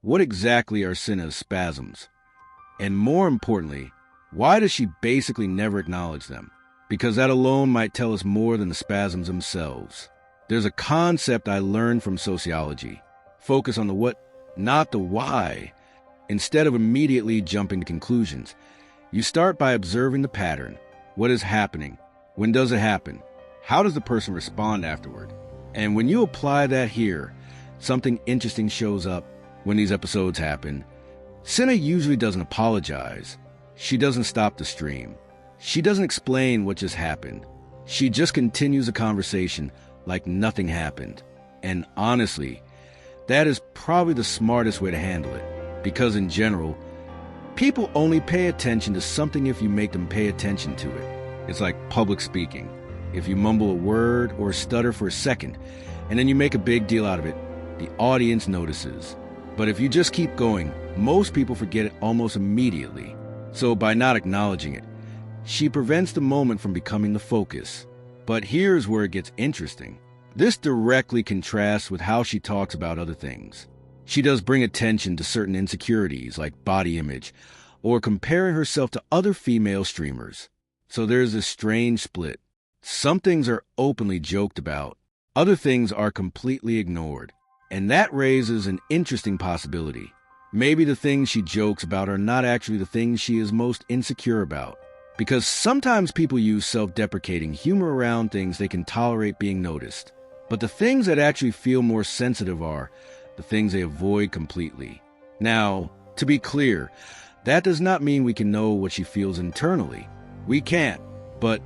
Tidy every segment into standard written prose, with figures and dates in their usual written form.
what exactly are Cinna's spasms? And more importantly, why does she basically never acknowledge them? Because that alone might tell us more than the spasms themselves. There's a concept I learned from sociology. Focus on the what, not the why. Instead of immediately jumping to conclusions, you start by observing the pattern. What is happening? When does it happen? How does the person respond afterward? And when you apply that here, something interesting shows up when these episodes happen. Cinna usually doesn't apologize. She doesn't stop the stream. She doesn't explain what just happened. She just continues the conversation like nothing happened. And honestly, that is probably the smartest way to handle it. Because in general, people only pay attention to something if you make them pay attention to it. It's like public speaking. If you mumble a word or stutter for a second, and then you make a big deal out of it, the audience notices. But if you just keep going, most people forget it almost immediately. So by not acknowledging it, she prevents the moment from becoming the focus. But here's where it gets interesting. This directly contrasts with how she talks about other things. She does bring attention to certain insecurities like body image or comparing herself to other female streamers. So there's this strange split. Some things are openly joked about. Other things are completely ignored. And that raises an interesting possibility. Maybe the things she jokes about are not actually the things she is most insecure about. Because sometimes people use self-deprecating humor around things they can tolerate being noticed. But the things that actually feel more sensitive are the things they avoid completely. Now, to be clear, that does not mean we can know what she feels internally. We can't, but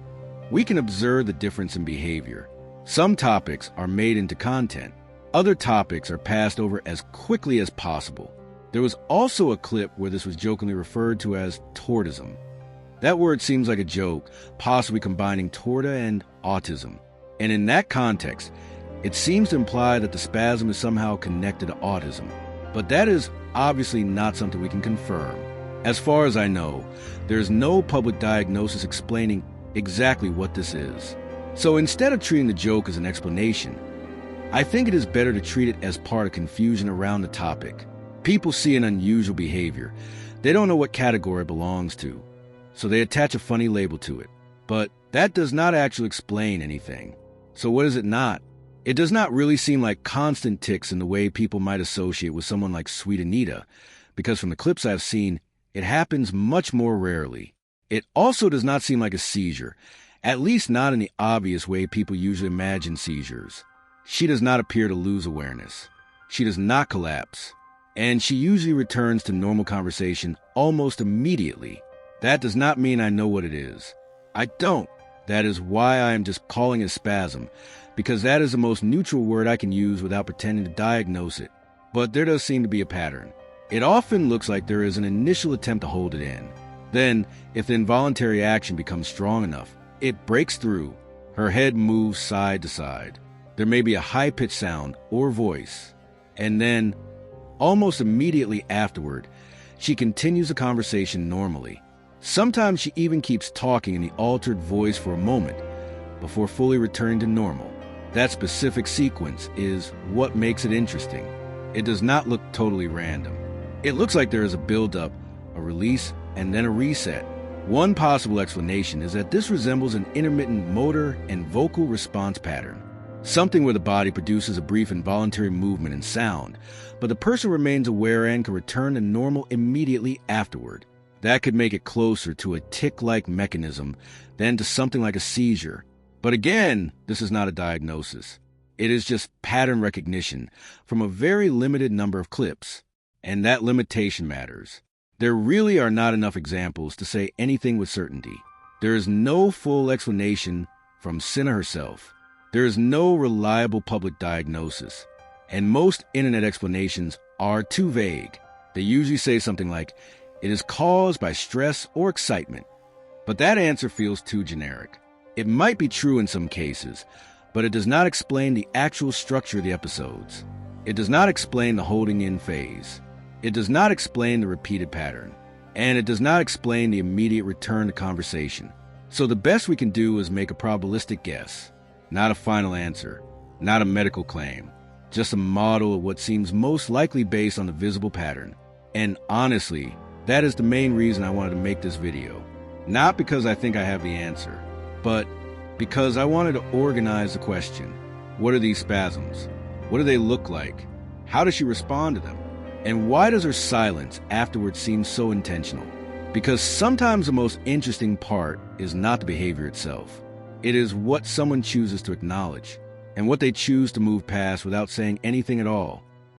we can observe the difference in behavior. Some topics are made into content. Other topics are passed over as quickly as possible. There was also a clip where this was jokingly referred to as tortism. That word seems like a joke, possibly combining torta and autism. And in that context, it seems to imply that the spasm is somehow connected to autism. But that is obviously not something we can confirm. As far as I know, there is no public diagnosis explaining exactly what this is. So instead of treating the joke as an explanation, I think it is better to treat it as part of confusion around the topic. People see an unusual behavior. They don't know what category it belongs to, so they attach a funny label to it. But that does not actually explain anything. So what is it not? It does not really seem like constant tics in the way people might associate with someone like Sweet Anita, because from the clips I've seen, it happens much more rarely. It also does not seem like a seizure, at least not in the obvious way people usually imagine seizures. She does not appear to lose awareness. She does not collapse. And she usually returns to normal conversation almost immediately. That does not mean I know what it is. I don't. That is why I am just calling it spasm, because that is the most neutral word I can use without pretending to diagnose it. But there does seem to be a pattern. It often looks like there is an initial attempt to hold it in. Then, if the involuntary action becomes strong enough, it breaks through. Her head moves side to side. There may be a high-pitched sound or voice. And then, almost immediately afterward, she continues the conversation normally. Sometimes she even keeps talking in the altered voice for a moment before fully returning to normal. That specific sequence is what makes it interesting. It does not look totally random. It looks like there is a build-up, a release, and then a reset. One possible explanation is that this resembles an intermittent motor and vocal response pattern. Something where the body produces a brief involuntary movement and sound, but the person remains aware and can return to normal immediately afterward. That could make it closer to a tic-like mechanism than to something like a seizure. But again, this is not a diagnosis. It is just pattern recognition from a very limited number of clips. And that limitation matters. There really are not enough examples to say anything with certainty. There is no full explanation from Cinna herself. There is no reliable public diagnosis. And most internet explanations are too vague. They usually say something like, it is caused by stress or excitement. But that answer feels too generic. It might be true in some cases, but it does not explain the actual structure of the episodes. It does not explain the holding in phase. It does not explain the repeated pattern. And it does not explain the immediate return to conversation. So the best we can do is make a probabilistic guess, not a final answer, not a medical claim, just a model of what seems most likely based on the visible pattern. And honestly, that is the main reason I wanted to make this video. Not because I think I have the answer, but because I wanted to organize the question. What are these spasms? What do they look like? How does she respond to them? And why does her silence afterward seem so intentional? Because sometimes the most interesting part is not the behavior itself. It is what someone chooses to acknowledge, and what they choose to move past without saying anything at all.